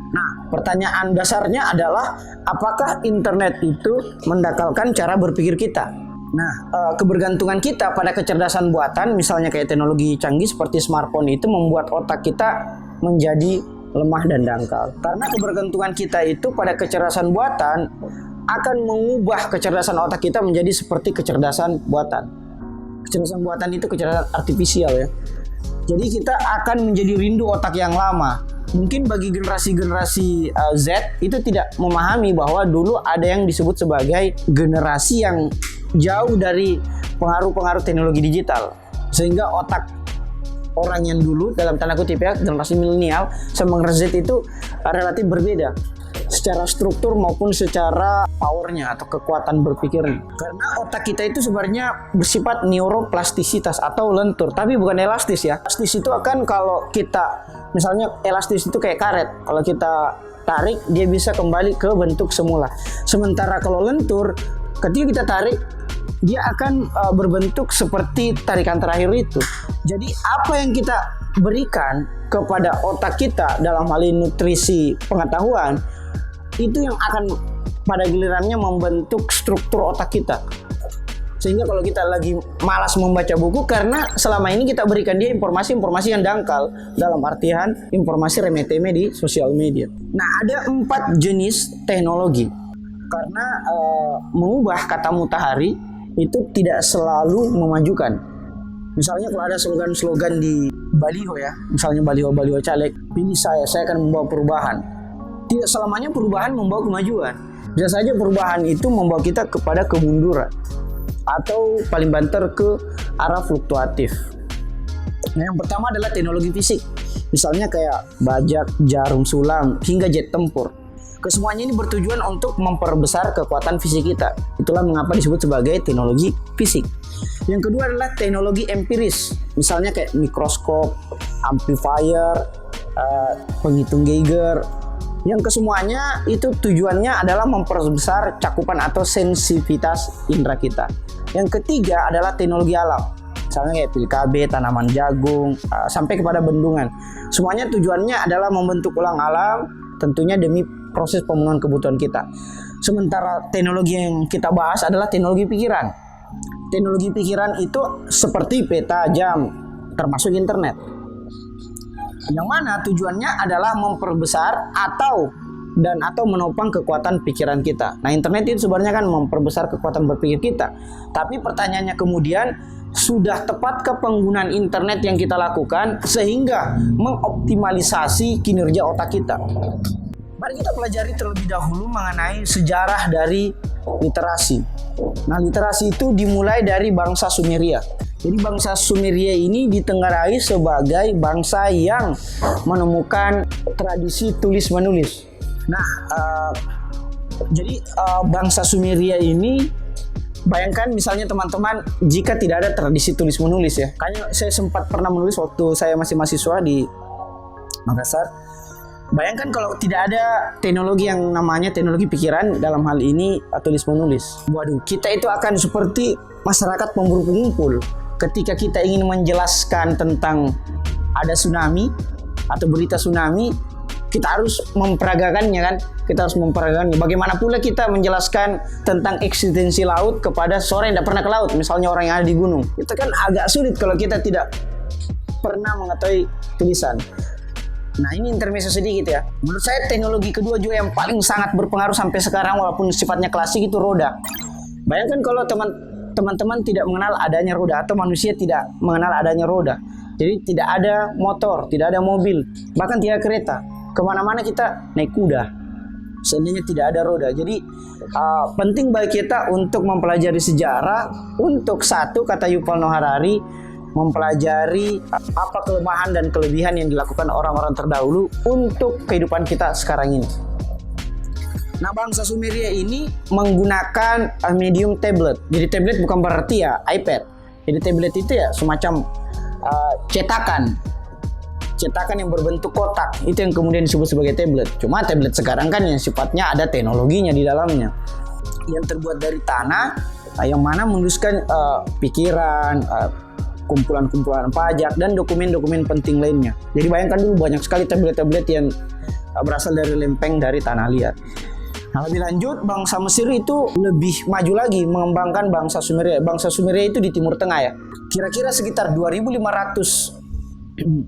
Nah, pertanyaan dasarnya adalah apakah internet itu mendangkalkan cara berpikir kita? Nah, kebergantungan kita pada kecerdasan buatan, misalnya kayak teknologi canggih seperti smartphone itu membuat otak kita menjadi lemah dan dangkal. Karena kebergantungan kita itu pada kecerdasan buatan akan mengubah kecerdasan otak kita menjadi seperti kecerdasan buatan. Kecerdasan buatan itu kecerdasan artifisial ya. Jadi kita akan menjadi rindu otak yang lama. Mungkin bagi generasi-generasi Z itu tidak memahami bahwa dulu ada yang disebut sebagai generasi yang jauh dari pengaruh-pengaruh teknologi digital. Sehingga otak orang yang dulu dalam tanda kutip ya, generasi milenial sama Z itu relatif berbeda secara struktur maupun secara powernya atau kekuatan berpikirnya. Karena otak kita itu sebenarnya bersifat neuroplastisitas atau lentur, tapi bukan elastis ya. Elastis itu akan kalau kita misalnya elastis itu kayak karet, kalau kita tarik dia bisa kembali ke bentuk semula. Sementara kalau lentur, ketika kita tarik dia akan berbentuk seperti tarikan terakhir itu. Jadi apa yang kita berikan kepada otak kita dalam hal ini nutrisi pengetahuan itu yang akan pada gilirannya membentuk struktur otak kita. Sehingga kalau kita lagi malas membaca buku karena selama ini kita berikan dia informasi-informasi yang dangkal, dalam artian informasi remeh-temeh di sosial media. Nah, ada 4 jenis teknologi. Karena mengubah kata mutahari itu tidak selalu memajukan. Misalnya kalau ada slogan-slogan di baliho ya, misalnya baliho-baliho caleg, pilih saya akan membawa perubahan. Tidak selamanya perubahan membawa kemajuan. Bisa saja perubahan itu membawa kita kepada kemunduran atau paling banter ke arah fluktuatif. Nah, yang pertama adalah teknologi fisik. Misalnya kayak bajak, jarum sulam, hingga jet tempur. Kesemuanya ini bertujuan untuk memperbesar kekuatan fisik kita. Itulah mengapa disebut sebagai teknologi fisik. Yang kedua adalah teknologi empiris. Misalnya kayak mikroskop, amplifier, penghitung Geiger. Yang kesemuanya itu tujuannya adalah memperbesar cakupan atau sensitivitas indera kita. Yang ketiga adalah teknologi alam. Misalnya kayak pil KB, tanaman jagung, sampai kepada bendungan. Semuanya tujuannya adalah membentuk ulang alam, tentunya demi proses pemenuhan kebutuhan kita. Sementara teknologi yang kita bahas adalah teknologi pikiran. Teknologi pikiran itu seperti peta, jam, termasuk internet. Yang mana tujuannya adalah memperbesar atau menopang kekuatan pikiran kita. Nah, internet itu sebenarnya kan memperbesar kekuatan berpikir kita. Tapi pertanyaannya kemudian, sudah tepatkah penggunaan internet yang kita lakukan sehingga mengoptimalisasi kinerja otak kita? Mari kita pelajari terlebih dahulu mengenai sejarah dari literasi. Nah, literasi itu dimulai dari bangsa Sumeria. Jadi bangsa Sumeria ini ditenggarai sebagai bangsa yang menemukan tradisi tulis-menulis. Nah, jadi bangsa Sumeria ini, bayangkan misalnya teman-teman jika tidak ada tradisi tulis-menulis ya. Kayaknya saya sempat pernah menulis waktu saya masih mahasiswa di Makassar. Bayangkan kalau tidak ada teknologi yang namanya teknologi pikiran, dalam hal ini tulis-menulis. Waduh, kita itu akan seperti masyarakat pemburu pengumpul. Ketika kita ingin menjelaskan tentang ada tsunami atau berita tsunami, kita harus memperagakannya kan? Kita harus memperagakannya. Bagaimana pula kita menjelaskan tentang eksistensi laut kepada seorang yang tidak pernah ke laut, misalnya orang yang ada di gunung. Itu kan agak sulit kalau kita tidak pernah mengetahui tulisan. Nah, ini intermezzo sedikit ya. Menurut saya teknologi kedua juga yang paling sangat berpengaruh sampai sekarang walaupun sifatnya klasik itu roda. Bayangkan kalau teman-teman tidak mengenal adanya roda atau manusia tidak mengenal adanya roda. Jadi tidak ada motor, tidak ada mobil, bahkan tidak kereta. Kemana-mana kita naik kuda. Seandainya tidak ada roda. Jadi penting bagi kita untuk mempelajari sejarah. Untuk satu, kata Yuval Noah Harari, mempelajari apa kelemahan dan kelebihan yang dilakukan orang-orang terdahulu untuk kehidupan kita sekarang ini. Nah, bangsa Sumeria ini menggunakan medium tablet. Jadi tablet bukan berarti ya iPad. Jadi tablet itu ya semacam cetakan yang berbentuk kotak. Itu yang kemudian disebut sebagai tablet. Cuma tablet sekarang kan yang sifatnya ada teknologinya di dalamnya. Yang terbuat dari tanah, yang mana menuliskan pikiran, kumpulan-kumpulan pajak dan dokumen-dokumen penting lainnya. Jadi bayangkan dulu banyak sekali tablet-tablet yang berasal dari lempeng dari tanah liat. Nah, lebih lanjut, bangsa Mesir itu lebih maju lagi mengembangkan bangsa Sumeria. Bangsa Sumeria itu di Timur Tengah ya. Kira-kira sekitar 2500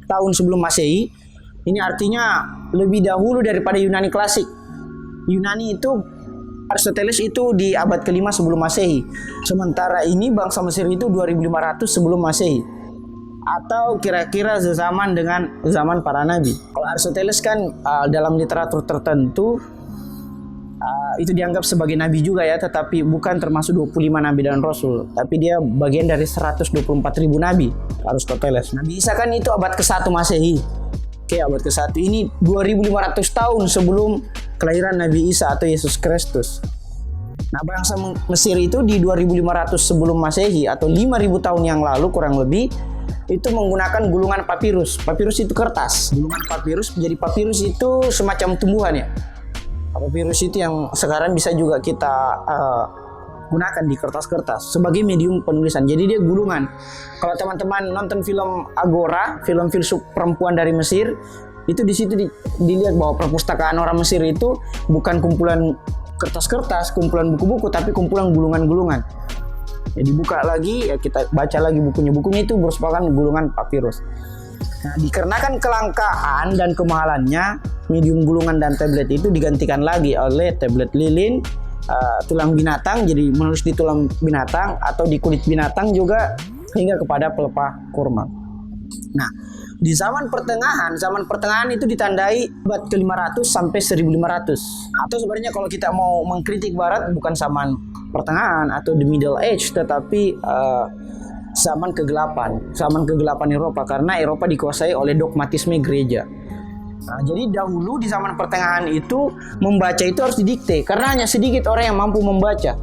tahun sebelum Masehi. Ini artinya lebih dahulu daripada Yunani klasik. Yunani itu, Aristoteles itu di abad ke-5 sebelum Masehi. Sementara ini bangsa Mesir itu 2500 sebelum Masehi. Atau kira-kira sezaman dengan zaman para nabi. Kalau Aristoteles kan dalam literatur tertentu itu dianggap sebagai nabi juga ya, tetapi bukan termasuk 25 nabi dan rasul, tapi dia bagian dari 124.000 nabi, Aristoteles. Nabi Isa kan itu abad ke-1 Masehi. Oke, abad ke-1 ini 2500 tahun sebelum kelahiran Nabi Isa atau Yesus Kristus. Nah, bangsa Mesir itu di 2500 sebelum Masehi atau 5000 tahun yang lalu kurang lebih itu menggunakan gulungan papirus. Papirus itu kertas. Gulungan papirus, jadi papirus itu semacam tumbuhan ya. Papirus itu yang sekarang bisa juga kita gunakan di kertas-kertas sebagai medium penulisan. Jadi dia gulungan. Kalau teman-teman nonton film Agora, film filsuf perempuan dari Mesir, itu di situ dilihat bahwa perpustakaan orang Mesir itu bukan kumpulan kertas-kertas, kumpulan buku-buku, tapi kumpulan gulungan-gulungan. Ya, dibuka lagi, ya kita baca lagi bukunya. Bukunya itu merupakan gulungan papirus. Nah, dikarenakan kelangkaan dan kemahalannya, medium gulungan dan tablet itu digantikan lagi oleh tablet lilin, tulang binatang, jadi menulis di tulang binatang atau di kulit binatang juga, hingga kepada pelepah kurma. Nah, di zaman pertengahan itu ditandai abad ke-500 sampai 1500. Atau sebenarnya kalau kita mau mengkritik barat, bukan zaman pertengahan atau the middle age, tetapi zaman kegelapan Eropa, karena Eropa dikuasai oleh dogmatisme gereja. Nah, jadi dahulu di zaman pertengahan itu membaca itu harus didikte, karena hanya sedikit orang yang mampu membaca.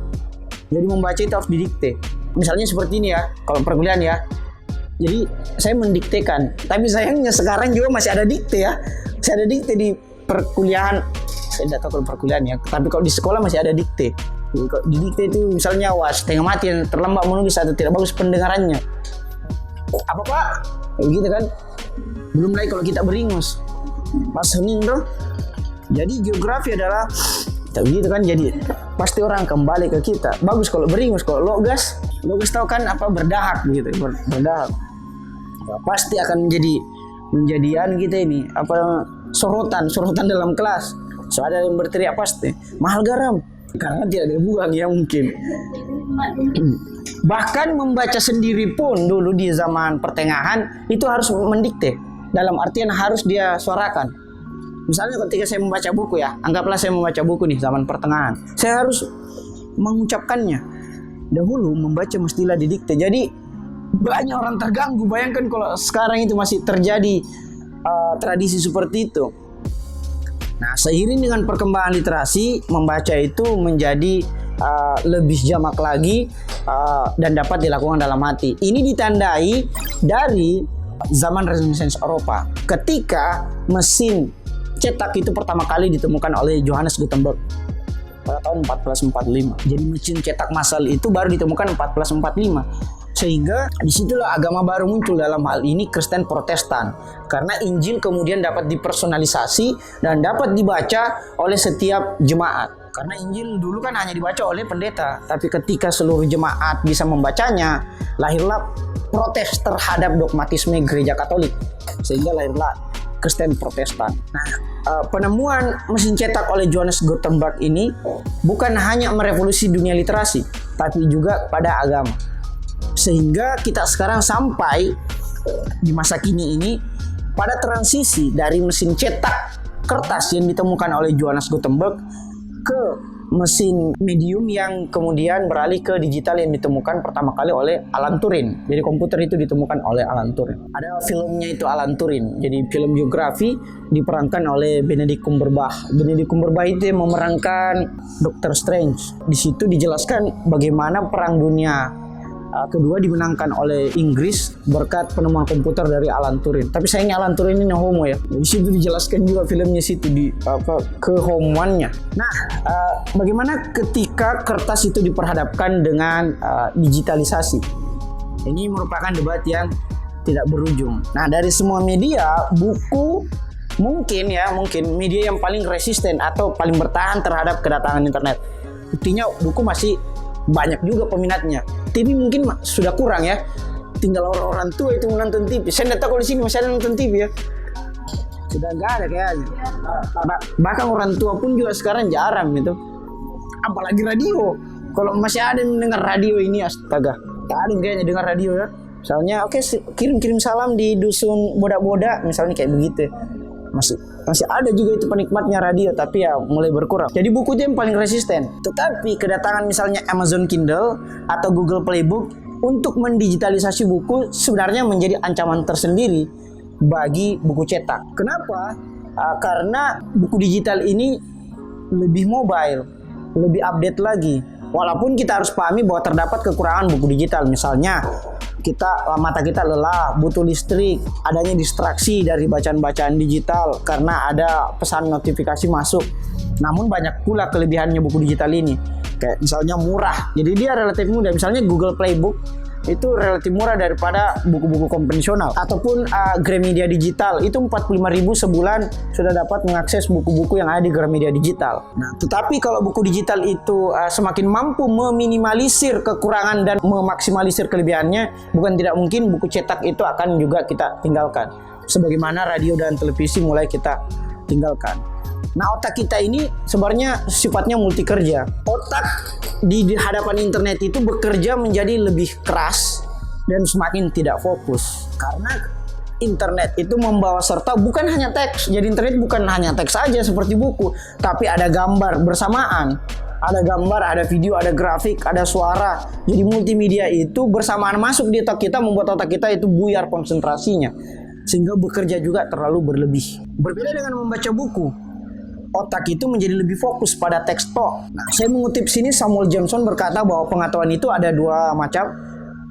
Jadi membaca itu harus didikte. Misalnya seperti ini ya, kalau perkuliahan ya. Jadi saya mendiktekan, tapi sayangnya sekarang juga masih ada dikte ya. Masih ada dikte di perkuliahan. Saya tidak tahu kalau perkuliahan ya, tapi kalau di sekolah masih ada dikte. Di dikte itu misalnya setengah mati, terlambat menulis atau tidak bagus pendengarannya. Apa pak? Begitu kan? Belum lagi kalau kita beringus, pas hening tuh. Jadi geografi adalah begitu kan, jadi pasti orang kembali ke kita. Bagus kalau beringus. Kalau logas tahu kan apa, berdahak gitu, berdahak. Ya, pasti akan menjadian kita ini apa, sorotan dalam kelas. So ada yang berteriak pasti mahal garam, karena tidak dibuang ya mungkin. Bahkan membaca sendiri pun dulu di zaman pertengahan itu harus mendikte, dalam artian harus dia suarakan. Misalnya ketika saya membaca buku ya, anggaplah saya membaca buku nih zaman pertengahan, saya harus mengucapkannya. Dahulu membaca mestilah didikte, jadi banyak orang terganggu. Bayangkan kalau sekarang itu masih terjadi tradisi seperti itu. Nah, seiring dengan perkembangan literasi, membaca itu menjadi lebih jamak lagi dan dapat dilakukan dalam hati. Ini ditandai dari zaman Renaissance Eropa, ketika mesin cetak itu pertama kali ditemukan oleh Johannes Gutenberg pada tahun 1445. Jadi mesin cetak massal itu baru ditemukan 1445. Sehingga disitulah agama baru muncul, dalam hal ini Kristen Protestan. Karena Injil kemudian dapat dipersonalisasi dan dapat dibaca oleh setiap jemaat. Karena Injil dulu kan hanya dibaca oleh pendeta, tapi ketika seluruh jemaat bisa membacanya, lahirlah protes terhadap dogmatisme gereja Katolik. Sehingga lahirlah Kristen Protestan. Nah, penemuan mesin cetak oleh Johannes Gutenberg ini bukan hanya merevolusi dunia literasi, tapi juga pada agama. Sehingga kita sekarang sampai di masa kini ini pada transisi dari mesin cetak kertas yang ditemukan oleh Johannes Gutenberg ke mesin medium yang kemudian beralih ke digital yang ditemukan pertama kali oleh Alan Turing. Jadi komputer itu ditemukan oleh Alan Turing. Ada filmnya itu Alan Turing. Jadi film biografi diperankan oleh Benedict Cumberbatch. Benedict Cumberbatch itu yang memerankan Doctor Strange. Di situ dijelaskan bagaimana perang dunia kedua dimenangkan oleh Inggris berkat penemuan komputer dari Alan Turing. Tapi sayangnya Alan Turing ini homo ya. Di situ dijelaskan juga filmnya situ di kehomoannya. Nah, bagaimana ketika kertas itu diperhadapkan dengan digitalisasi? Ini merupakan debat yang tidak berujung. Nah, dari semua media, buku mungkin media yang paling resisten atau paling bertahan terhadap kedatangan internet. Buktinya buku masih banyak juga peminatnya. TV mungkin sudah kurang ya. Tinggal orang tua itu menonton TV. Saya tidak tahu kalau di sini masih ada nonton TV ya. Sudah nggak ada kayaknya. Bahkan orang tua pun juga sekarang jarang gitu. Apalagi radio. Kalau masih ada yang mendengar radio ini, astaga. Tak ada yang kayaknya dengar radio ya. Misalnya kirim salam di dusun boda-boda misalnya kayak begitu. Masih ada juga itu penikmatnya radio, tapi ya mulai berkurang. Jadi buku itu yang paling resisten. Tetapi kedatangan misalnya Amazon Kindle atau Google Playbook untuk mendigitalisasi buku sebenarnya menjadi ancaman tersendiri bagi buku cetak. Kenapa? Karena buku digital ini lebih mobile, lebih update lagi. Walaupun kita harus pahami bahwa terdapat kekurangan buku digital. Misalnya mata kita lelah, butuh listrik, adanya distraksi dari bacaan-bacaan digital karena ada pesan notifikasi masuk. Namun banyak pula kelebihannya buku digital ini. Kayak misalnya murah. Jadi dia relatif mudah. Misalnya Google Playbook itu relatif murah daripada buku-buku konvensional. Ataupun Gramedia Digital itu 45.000 sebulan sudah dapat mengakses buku-buku yang ada di Gramedia Digital. Nah, tetapi kalau buku digital itu semakin mampu meminimalisir kekurangan dan memaksimalisir kelebihannya, bukan tidak mungkin buku cetak itu akan juga kita tinggalkan. Sebagaimana radio dan televisi mulai kita tinggalkan. Nah, otak kita ini sebenarnya sifatnya multi kerja. Otak di hadapan internet itu bekerja menjadi lebih keras dan semakin tidak fokus. Karena internet itu membawa serta bukan hanya teks. Jadi internet bukan hanya teks saja seperti buku, tapi ada gambar bersamaan. Ada gambar, ada video, ada grafik, ada suara. Jadi multimedia itu bersamaan masuk di otak kita, membuat otak kita itu buyar konsentrasinya. Sehingga bekerja juga terlalu berlebih. Berbeda dengan membaca buku. Otak itu menjadi lebih fokus pada teks tok. Nah, saya mengutip sini Samuel Johnson berkata bahwa pengetahuan itu ada dua macam.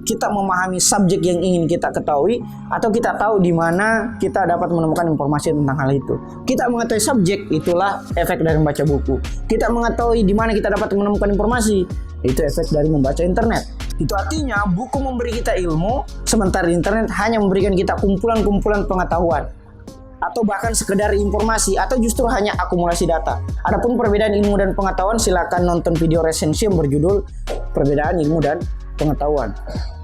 Kita memahami subjek yang ingin kita ketahui, atau kita tahu di mana kita dapat menemukan informasi tentang hal itu. Kita mengetahui subjek, itulah efek dari membaca buku. Kita mengetahui di mana kita dapat menemukan informasi, itu efek dari membaca internet. Itu artinya buku memberi kita ilmu, sementara internet hanya memberikan kita kumpulan-kumpulan pengetahuan. Atau bahkan sekedar informasi, atau justru hanya akumulasi data. Adapun perbedaan ilmu dan pengetahuan, silakan nonton video resensi yang berjudul Perbedaan Ilmu dan Pengetahuan.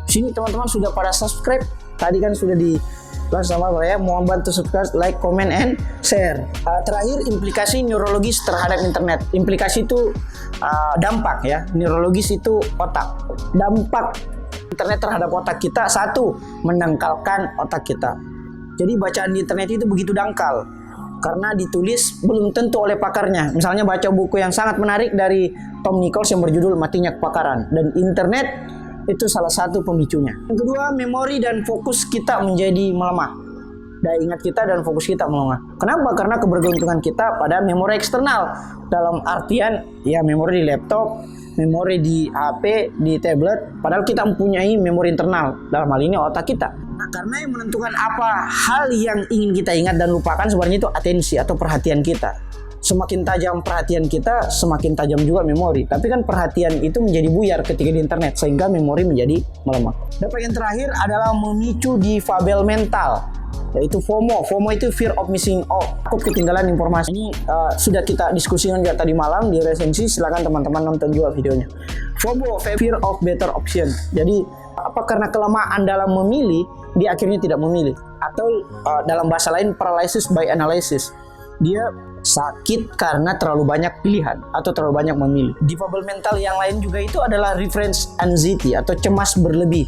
Sini teman-teman sudah pada subscribe. Tadi kan sudah di sama saya. Mohon bantu subscribe, like, comment, and share. Terakhir, implikasi neurologis terhadap internet. Implikasi itu dampak ya. Neurologis itu otak. Dampak internet terhadap otak kita, satu, mendangkalkan otak kita. Jadi bacaan di internet itu begitu dangkal karena ditulis belum tentu oleh pakarnya. Misalnya baca buku yang sangat menarik dari Tom Nichols yang berjudul Matinya Kepakaran, dan internet itu salah satu pemicunya. Yang kedua, memori dan fokus kita menjadi melemah. Daya ingat kita dan fokus kita melemah. Kenapa? Karena kebergantungan kita pada memori eksternal. Dalam artian ya memori di laptop, memori di HP, di tablet, padahal kita mempunyai memori internal. Dalam hal ini otak kita. Nah, karena yang menentukan apa hal yang ingin kita ingat dan lupakan sebenarnya itu atensi atau perhatian kita. Semakin tajam perhatian kita, semakin tajam juga memori. Tapi kan perhatian itu menjadi buyar ketika di internet, sehingga memori menjadi melemah. Dampak yang terakhir adalah memicu difabel mental, yaitu FOMO. FOMO itu fear of missing out, takut ketinggalan informasi. Ini sudah kita diskusikan juga tadi malam di resensi. Silakan teman-teman nonton juga videonya. FOMO, fear of better option. Jadi apa karena kelemahan dalam memilih, dia akhirnya tidak memilih. Atau dalam bahasa lain paralysis by analysis. Dia sakit karena terlalu banyak pilihan atau terlalu banyak memilih. Difabel mental yang lain juga itu adalah reference anxiety atau cemas berlebih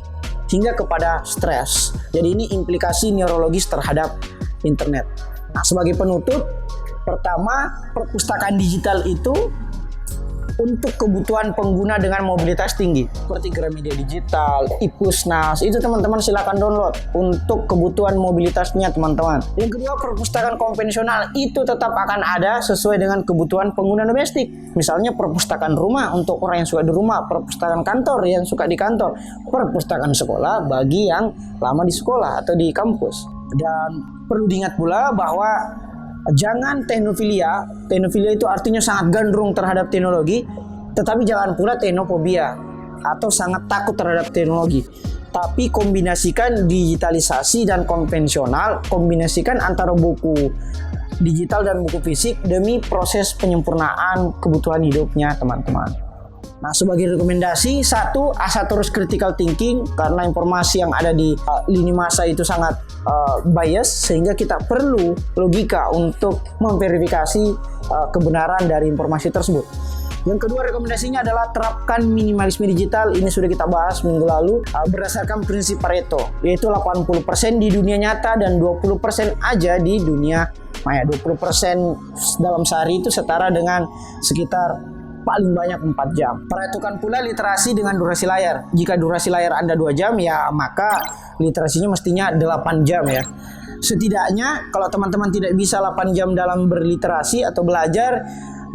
hingga kepada stres. Jadi ini implikasi neurologis terhadap internet. Nah, sebagai penutup, pertama, perpustakaan digital itu untuk kebutuhan pengguna dengan mobilitas tinggi seperti Gramedia Digital, iPusnas, itu teman-teman silakan download untuk kebutuhan mobilitasnya teman-teman. Yang kedua, perpustakaan konvensional itu tetap akan ada sesuai dengan kebutuhan pengguna domestik. Misalnya perpustakaan rumah untuk orang yang suka di rumah, perpustakaan kantor yang suka di kantor, perpustakaan sekolah bagi yang lama di sekolah atau di kampus. Dan perlu diingat pula bahwa jangan teknofilia. Teknofilia itu artinya sangat gandrung terhadap teknologi, tetapi jangan pula teknofobia atau sangat takut terhadap teknologi. Tapi kombinasikan digitalisasi dan konvensional, kombinasikan antara buku digital dan buku fisik demi proses penyempurnaan kebutuhan hidupnya teman-teman. Nah, sebagai rekomendasi, satu, asah terus critical thinking karena informasi yang ada di lini masa itu sangat bias, sehingga kita perlu logika untuk memverifikasi kebenaran dari informasi tersebut. Yang kedua rekomendasinya adalah terapkan minimalisme digital. Ini sudah kita bahas minggu lalu berdasarkan prinsip Pareto, yaitu 80% di dunia nyata dan 20% aja di dunia maya. 20% dalam sehari itu setara dengan sekitar paling banyak 4 jam. Perhatikan pula literasi dengan durasi layar. Jika durasi layar Anda 2 jam, ya maka literasinya mestinya 8 jam ya. Setidaknya kalau teman-teman tidak bisa 8 jam dalam berliterasi atau belajar,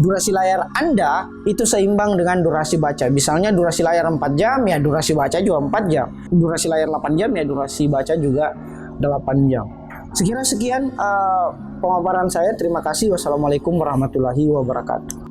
durasi layar Anda itu seimbang dengan durasi baca. Misalnya durasi layar 4 jam, ya durasi baca juga 4 jam. Durasi layar 8 jam, ya durasi baca juga 8 jam. Sekian pemaparan saya. Terima kasih. Wassalamualaikum warahmatullahi wabarakatuh.